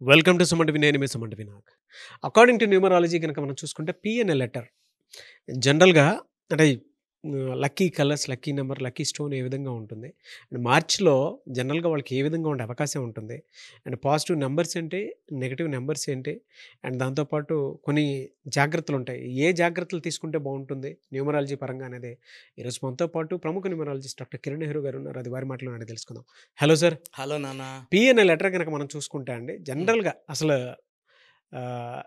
Welcome to Sumanti నేను మీ Sumanti Vinayak. According to numerology గనక మనం చూసుకుంటే పి అనే లెటర్ జనరల్‌గా అంటే lucky colours, lucky number, lucky stone ఏ విధంగా ఉంటుంది. అండ్ మార్చ్‌లో జనరల్‌గా వాళ్ళకి ఏ విధంగా ఉండే అవకాశం ఉంటుంది. అండ్ పాజిటివ్ నంబర్స్ ఏంటి? నెగెటివ్ నంబర్స్ ఏంటి? అండ్ దాంతో పాటు కొన్ని జాగ్రత్తలుంటాయి. ఏ జాగ్రత్తలు తీసుకుంటే బావుంటుంది న్యూమరాలజీ పరంగా అనేది ఈరోజు మనతో పాటు ప్రముఖ న్యూమరాలజిస్ట్ డాక్టర్ కిరణ్ నెహ్రూ గారు ఉన్నారు. అది వారి మాటల్లోనే అడిగి తెలుసుకుందాం. Hello sir. హలో నాన్న. పి అనే లెటర్ గనక మనం చూసుకుంటే అండి జనరల్‌గా అసలు ఆహ్,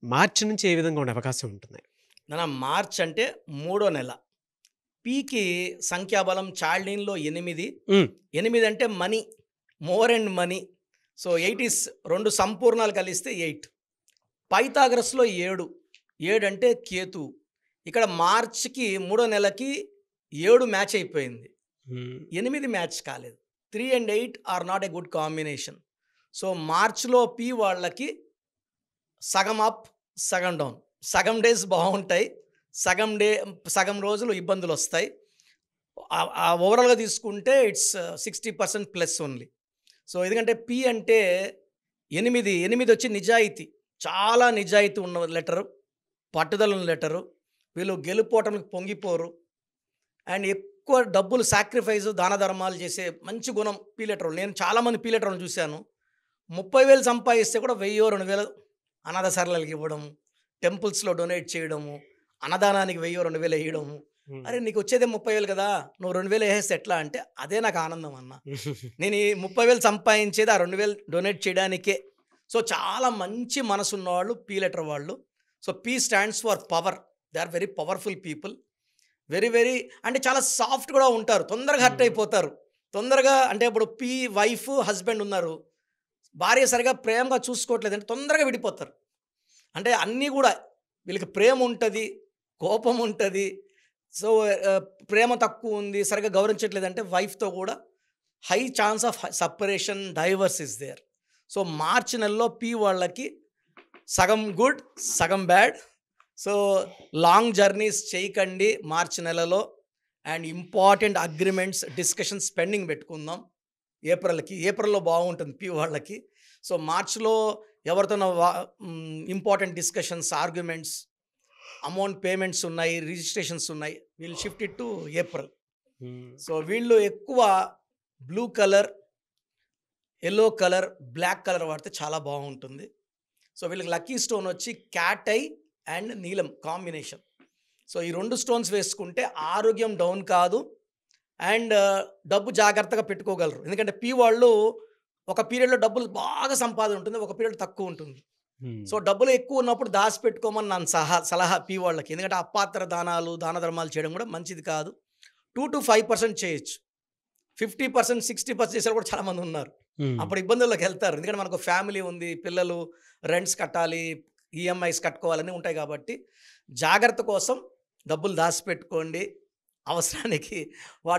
మార్చి నుంచి ఏ విధంగా ఉండే అవకాశం ఉంటుంది? నాన్న, మార్చ్ అంటే మూడో నెల. పీకి సంఖ్యాబలం చాల్డీన్‌లో 8. హ్మ్. 8 అంటే money, more and money. So 8 is 2 సంపూర్ణాలు కలిస్తే 8. పైథాగరస్‌లో 7. 7 అంటే కేతువు. ఇక్కడ మార్చ్‌కి మూడో నెలకి 7 మ్యాచ్ అయిపోయింది. హ్మ్. 8 మ్యాచ్ కాలేదు. 3 and 8 are not a good combination. So మార్చ్‌లో పి వాళ్ళకి సగం అప్, సగం డౌన్. సగం డేస్ బావుంటాయి. సగం రోజులు ఇబ్బందులొస్తాయి. ఓవరాల్‌గా తీసుకుంటే ఇట్స్ 60% ప్లస్ ఓన్లీ. సో ఎందుకంటే పి అంటే 8 వచ్చి నిజాయితీ. చాలా నిజాయితీ ఉన్న లెటరు. పట్టుదల ఉన్న లెటరు. వీళ్ళు గెలుపోటమికి పొంగిపోరు. అండ్ ఎక్కువ డబ్బులు సాక్రిఫైస్, దాన ధర్మాలు చేసే మంచి గుణం పి లెటరోళ్ళు. నేను చాలామంది పి లెటరోళ్ళని చూశాను. 30,000 సంపాదిస్తే కూడా 1000, 2000 అనాథాశ్రమాలకి ఇవ్వడం, టెంపుల్స్‌లో డొనేట్ చేయడము, అన్నదానానికి 1000, 2000 ఎయడము. హ్మ్. అరే! నీకు వచ్చేదే 30,000 కదా! నువ్వు 2000 ఎసేస్తే ఎట్లా అంటే, అదే నాకు ఆనందం అన్న. నేను ఈ 30,000 సంపాదించేది ఆ 2000 డొనేట్ చేయడానికే. సో చాలా మంచి మనసున్నవాళ్ళు పి లెటర్ వాళ్ళు. So P stands for power. They are very powerful people. Very అంటే చాలా సాఫ్ట్ కూడా ఉంటారు. తొందరగా హర్ట్ హ్మ్. అయిపోతారు. తొందరగా అంటే ఇప్పుడు పి వైఫ్, హస్బెండ్ ఉన్నారు. భార్య సరిగ్గా ప్రేమగా చూసుకోవట్లేదంటే తొందరగా విడిపోతారు. అంటే అన్నీ గూడా వీళ్ళకి ప్రేమ ఉంటది, కోపం ఉంటది. సో, ప్రేమ తక్కువుంది, సరిగ్గా గౌరవించట్లేదంటే వైఫ్‌తో గూడా high chance of separation, divorce is there. So, మార్చి నెలలో పి వాళ్ళకి సగం గుడ్, సగం బ్యాడ్. సో, లాంగ్ జర్నీస్ చేయకండి మార్చి నెలలో. And important agreements, discussions pending పెట్టుకుందాం ఏప్రిల్‌కి. ఏప్రిల్‌లో బాగుంటుంది పి వాళ్ళకి. సో, మార్చ్‌లో ఎవరితోనో important discussions, arguments, amount payments ఉన్నాయి, రిజిస్ట్రేషన్స్ ఉన్నాయి. We'll shift it to April. Hmm. So, వీళ్ళు ఎక్కువ blue colour, yellow colour, black colour వాడితే చాలా బాగుంటుంది. సో, వీళ్ళకి లక్కీ స్టోన్ వచ్చి క్యాట్ ఐ అండ్ నీలం కాంబినేషన్. సో, ఈ 2 స్టోన్స్ వేసుకుంటే ఆరోగ్యం డౌన్ కాదు. అండ్ డబ్బు జాగ్రత్తగా పెట్టుకోగలరు. ఎందుకంటే పి వాళ్ళు ఒక పీరియడ్‌లో డబ్బులు బాగా సంపాదన ఉంటుంది. ఒక పీరియడ్ తక్కువ ఉంటుంది. హ్మ్. సో, డబ్బులు ఎక్కువ ఉన్నప్పుడు దాసిపెట్టుకోమని నా సలహా పి వాళ్ళకి. ఎందుకంటే అపాత్ర దానాలు, దాన ధర్మాలు చేయడం కూడా మంచిది కాదు. 2-5% చేయొచ్చు. 50%, 60% చేసేవాళ్ళు కూడా చాలామంది ఉన్నారు. హ్మ్. అప్పుడు ఇబ్బందుల్లోకి వెళ్తారు. ఎందుకంటే మనకు ఫ్యామిలీ ఉంది, పిల్లలు, రెంట్స్ కట్టాలి, ఈఎంఐస్ కట్టుకోవాలని ఉంటాయి కాబట్టి జాగ్రత్త కోసం డబ్బులు దాసిపెట్టుకోండి. అవసరానికి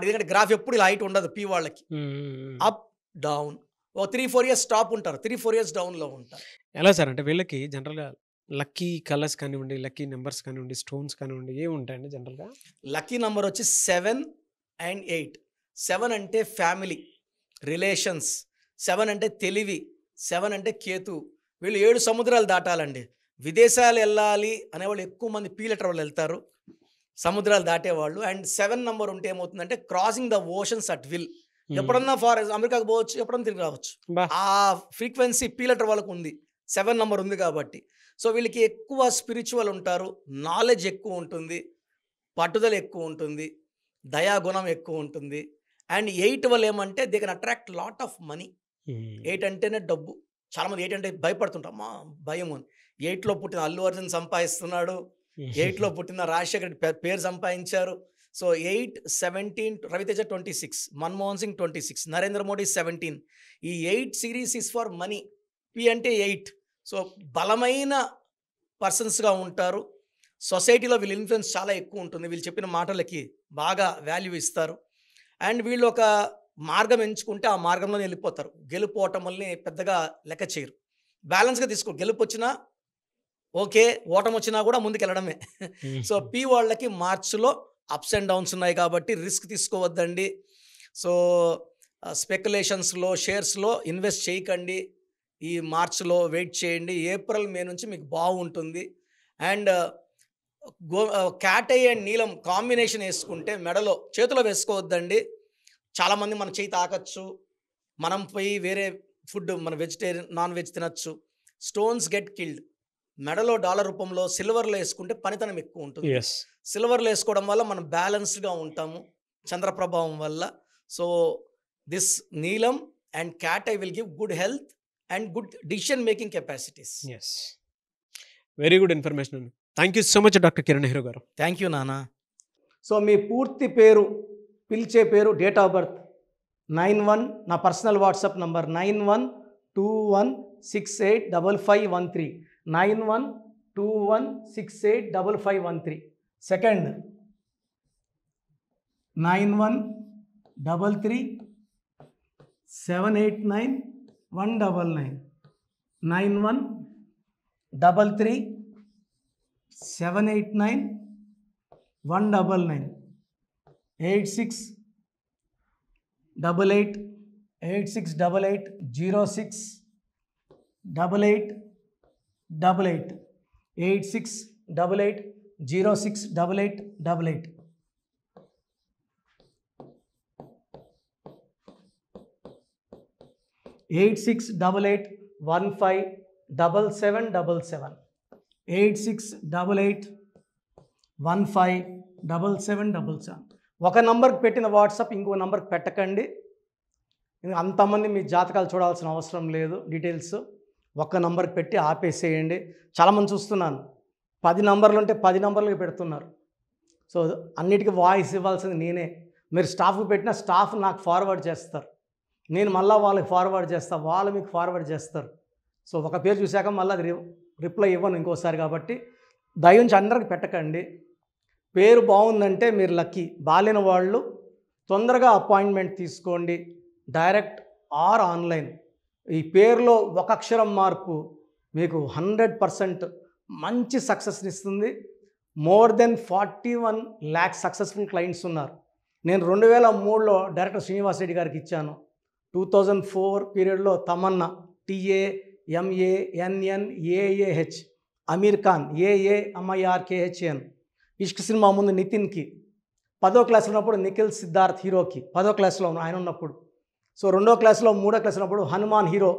ఎందుకంటే గ్రాఫ్ ఎప్పుడు ఇలా హైట్ ఉండదు పి వాళ్ళకి. హ్మ్. Up, down. ఓ 3, 4 ఇయర్స్ టాప్ ఉంటారు. 3, 4 ఇయర్స్ డౌన్‌లో ఉంటారు. ఎలా సార్ అంటే వీళ్ళకి జనరల్‌గా లక్కీ కలర్స్ కానివ్వండి, లక్కీ నంబర్స్ కానివ్వండి, స్టోన్స్ కానివ్వండి ఏముంటాయండి జనరల్‌గా? లక్కీ నంబర్ వచ్చి 7 అండ్ 8. 7 అంటే ఫ్యామిలీ, రిలేషన్స్. 7 అంటే తెలివి. 7 అంటే కేతువు. వీళ్ళు 7 సముద్రాలు దాటాలండి. విదేశాలు ఎళ్ళాలి అనేవాళ్ళు ఎక్కువ మంది పి లెటర్ వాళ్ళు ఎళ్తారు. సముద్రాలు దాటేవాళ్ళు. అండ్ 7 నంబర్ ఉంటే ఏమవుతుందంటే crossing the oceans at will. హ్మ్. ఎప్పుడన్నా అమెరికాకి పోవచ్చు, ఎప్పుడన్నా తిరిగి రావచ్చు. బా! ఆ ఫ్రీక్వెన్సీ పి లెటర్ వాళ్ళకు ఉంది. 7 నంబర్ ఉంది కాబట్టి. సో, వీళ్ళకి ఎక్కువ స్పిరిచ్యువల్ ఉంటారు. నాలెడ్జ్ ఎక్కువ ఉంటుంది. పట్టుదల ఎక్కువ ఉంటుంది. దయాగుణం ఎక్కువ ఉంటుంది. అండ్ 8 వల్ల ఏమంటే they can attract lot of money. హ్మ్. 8 అంటేనే డబ్బు. చాలామంది 8 అంటే భయపడుతుంటారు. అమ్మా! భయము అని. 8లో పుట్టిన అల్లు అర్జున్ సంపాదిస్తున్నాడు. 8లో పుట్టిన రాజశేఖర్ రెడ్డి పేరు సంపాదించారు. సో, 8, 17 రవితేజ 26, మన్మోహన్ సింగ్ 26, నరేంద్ర మోడీ 17. ఈ 8 series is for money. P అంటే 8. సో, బలమైన పర్సన్స్‌గా ఉంటారు. సొసైటీలో వీళ్ళ ఇన్‌ఫ్లుయెన్స్ చాలా ఎక్కువ ఉంటుంది. వీళ్ళు చెప్పిన మాటలకి బాగా వాల్యూ ఇస్తారు. అండ్ వీళ్ళు ఒక మార్గం ఎంచుకుంటే ఆ మార్గంలోనే వెళ్ళిపోతారు. గెలుపు ఓటముల్ని పెద్దగా లెక్క చేయరు. బ్యాలెన్స్‌గా గెలుపొచ్చినా ఓకే, ఓటమొచ్చినా కూడా ముందుకెళ్ళడమే. సో, హ్మ్. పి వాళ్ళకి మార్చ్‌లో అప్స్ అండ్ డౌన్స్ ఉన్నాయి కాబట్టి రిస్క్ తీసుకోవద్దండి. సో, స్పెక్యులేషన్స్‌లో, షేర్స్‌లో ఇన్వెస్ట్ చేయకండి. ఈ మార్చ్లో వెయిట్ చేయండి. ఏప్రిల్ మే నుంచి మీకు బాగుంటుంది. అండ్ క్యాట్ ఐ అండ్ నీలం కాంబినేషన్ వేసుకుంటే మెడలో చేతిలో వేసుకోవద్దండి. చాలామంది మన చేయి తాకచ్చు, మనం పోయి వేరే ఫుడ్ మన వెజిటేరియన్ నాన్ వెజ్ తినచ్చు. Stones get killed. మెడలో డాలర్ రూపంలో సిల్వర్లో వేసుకుంటే పనితనం ఎక్కువ ఉంటుంది. సిల్వర్లో వేసుకోవడం వల్ల మనం బ్యాలెన్స్డ్గా ఉంటాము చంద్ర ప్రభావం వల్ల. So this neelam and cat eye will give good health and good decision making capacities. Very good information అండి. Thank you so much doctor Kiran Nehru గారు. థ్యాంక్ యూ నాన్న. సో మీ పూర్తి పేరు, పిలిచే పేరు, డేట్ ఆఫ్ బర్త్ 91, నా personal WhatsApp number 9121685513, 9121685513. Second 9133789199, 9133789199, 868886880688, 8688068888. Eight six double eight 157777, 8688157777. ఒక నంబర్కి పెట్టిన వాట్సాప్ ఇంకో నంబర్కి పెట్టకండి. అంతమంది మీ జాతకాలు చూడాల్సిన అవసరం లేదు. డీటెయిల్స్ ఒక్క నంబర్కి పెట్టి ఆపేసేయండి. చాలామంది చూస్తున్నాను 10 నంబర్లు ఉంటే 10 నంబర్లకి పెడుతున్నారు. సో అన్నిటికీ వాయిస్ ఇవ్వాల్సింది నేనే. మీరు స్టాఫ్కి పెట్టిన స్టాఫ్ నాకు ఫార్వర్డ్ చేస్తారు, నేను మళ్ళీ వాళ్ళకి ఫార్వర్డ్ చేస్తాను, వాళ్ళు మీకు ఫార్వర్డ్ చేస్తారు. సో ఒక పేరు చూశాక మళ్ళీ అది రిప్లై ఇవ్వను ఇంకోసారి. కాబట్టి దయించి అందరికి పెట్టకండి. పేరు బాగుందంటే మీరు లక్కీ. బాలేని వాళ్ళు తొందరగా అపాయింట్మెంట్ తీసుకోండి, డైరెక్ట్ ఆర్ ఆన్లైన్. ఈ పేరులో ఒక అక్షరం మార్పు మీకు 100% మంచి సక్సెస్ని ఇస్తుంది. More than 41 lakh successful clients ఉన్నారు. నేను 2003లో డైరెక్టర్ శ్రీనివాస్ రెడ్డి గారికి ఇచ్చాను. 2004 పీరియడ్లో తమన్నా, TAMANNAAH, అమీర్ ఖాన్, AAMIRKHN, ఇష్క్ సినిమా ముందు నితిన్కి, 10వ క్లాస్ ఉన్నప్పుడు నిఖిల్ సిద్ధార్థ్ హీరోకి, 10వ క్లాస్లో ఆయన ఉన్నప్పుడు. సో 2వ క్లాస్లో 3వ క్లాస్ ఉన్నప్పుడు హనుమాన్ హీరో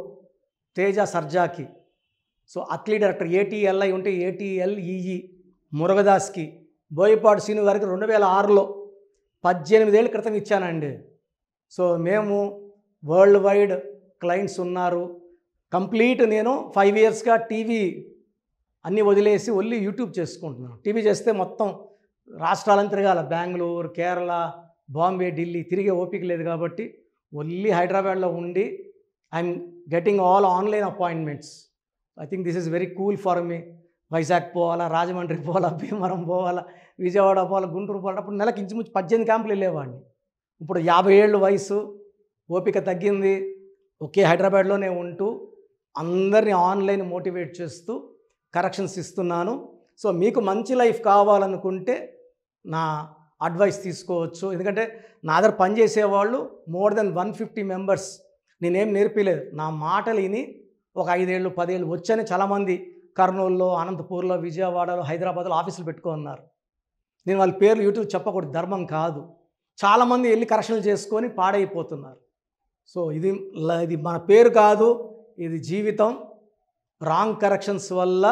తేజ సర్జాకి. సో అట్లీ డైరెక్టర్ ATLI ఉంటే ATLEE మురుగదాస్కి, బోయపాటి శ్రీను గారికి 2006లో 18 ఏళ్ళ క్రితం ఇచ్చానండి. సో మేము వరల్డ్ వైడ్ క్లయింట్స్ ఉన్నారు. కంప్లీట్ నేను 5 yearsగా టీవీ అన్నీ వదిలేసి ఓన్లీ యూట్యూబ్ చేసుకుంటున్నాను. టీవీ చేస్తే మొత్తం రాష్ట్రాలను తిరగాల, బెంగళూరు, కేరళ, బాంబే, ఢిల్లీ తిరిగే ఓపిక లేదు. కాబట్టి ఓన్లీ హైదరాబాద్లో ఉండి I'm getting all online appointments. I think this is very cool for me. Vizag పోవాలా, రాజమండ్రి పోవాలా, భీమవరం పోవాలా, విజయవాడ పోవాలా, గుంటూరు పోవాలా. అప్పుడు నెలకు ఇంచుమించు 18 క్యాంపులు వెళ్ళేవాడిని. ఇప్పుడు 50 ఏళ్ళు వయసు, ఓపిక తగ్గింది. ఒకే హైదరాబాద్లోనే ఉంటూ అందరినీ ఆన్లైన్ మోటివేట్ చేస్తూ కరెక్షన్స్ ఇస్తున్నాను. సో మీకు మంచి లైఫ్ కావాలనుకుంటే నా అడ్వైస్ తీసుకోవచ్చు. ఎందుకంటే నా దగ్గర పనిచేసేవాళ్ళు మోర్ దెన్ 150 మెంబర్స్. నేనేం నేర్పిలేదు, నా మాటలు విని ఒక 5 ఏళ్ళు 10 ఏళ్ళు వచ్చని చాలామంది కర్నూలులో, అనంతపూర్లో, విజయవాడలో, హైదరాబాద్లో ఆఫీసులు పెట్టుకున్నారు. నేను వాళ్ళ పేర్లు యూట్యూబ్ చెప్పకూడదు, ధర్మం కాదు. చాలామంది వెళ్ళి కరెక్షన్లు చేసుకొని పాడైపోతున్నారు. సో ఇది మన పేరు కాదు, ఇది జీవితం. రాంగ్ కరెక్షన్స్ వల్ల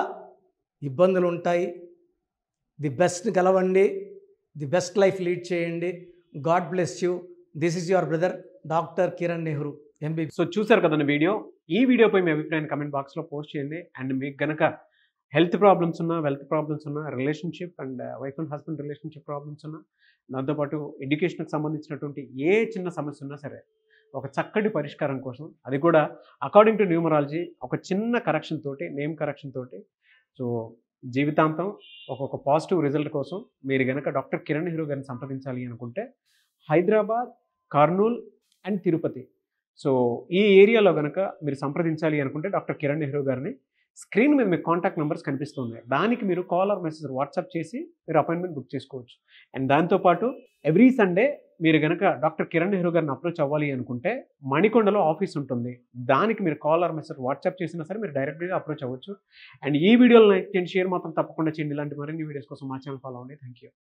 ఇబ్బందులు ఉంటాయి. ది బెస్ట్ గెలవండి, ది బెస్ట్ లైఫ్ లీడ్ చేయండి. God bless you. This is your brother doctor Kiran Nehru, MB. So చూసారు కదండి వీడియో. ఈ వీడియోపై మీ అభిప్రాయాన్ని కమెంట్ బాక్స్లో పోస్ట్ చేయండి. అండ్ మీకు కనుక హెల్త్ ప్రాబ్లమ్స్ ఉన్నా, వెల్త్ ప్రాబ్లమ్స్ ఉన్నా, relationship and wife and husband relationship problems ఉన్నా, దాంతోపాటు ఎడ్యుకేషన్కి సంబంధించినటువంటి ఏ చిన్న సమస్య ఉన్నా సరే ఒక చక్కటి పరిష్కారం కోసం, అది కూడా అకార్డింగ్ టు న్యూమరాలజీ, ఒక చిన్న కరెక్షన్ తోటి, నేమ్ కరెక్షన్ తోటి, సో జీవితాంతం ఒక పాజిటివ్ రిజల్ట్ కోసం మీరు కనుక డాక్టర్ కిరణ్ నెహ్రూ గారిని సంప్రదించాలి అనుకుంటే హైదరాబాద్, కర్నూల్ అండ్ తిరుపతి, సో ఈ ఏరియాలో కనుక మీరు సంప్రదించాలి అనుకుంటే డాక్టర్ కిరణ్ నెహ్రూ గారిని స్క్రీన్ మీద మీకు కాంటాక్ట్ నెంబర్స్ కనిపిస్తున్నాయి. దానికి మీరు కాల్ ఆర్ మెసేజ్ వాట్సాప్ చేసి మీరు అపాయింట్మెంట్ బుక్ చేసుకోవచ్చు. అండ్ దాంతోపాటు ఎవ్రీ సండే మీరు గనక డాక్టర్ కిరణ్ నెహ్రూ గారిని అప్రోచ్ అవ్వాలి అనుకుంటే మణికొండలో ఆఫీస్ ఉంటుంది. దానికి మీరు కాల్ ఆర్ మెసేజ్ వాట్సాప్ చేసినా సరే మీరు డైరెక్ట్‌గా అప్రోచ్ అవ్వచ్చు. అండ్ ఈ వీడియోలో లైక్ చేయండి, షేర్ మాత్రం తప్పకుండా చేయండి. ఇలాంటి మరిన్ని వీడియోస్ కోసం మా ఛానల్ ఫాలో అవ్వండి. Thank you.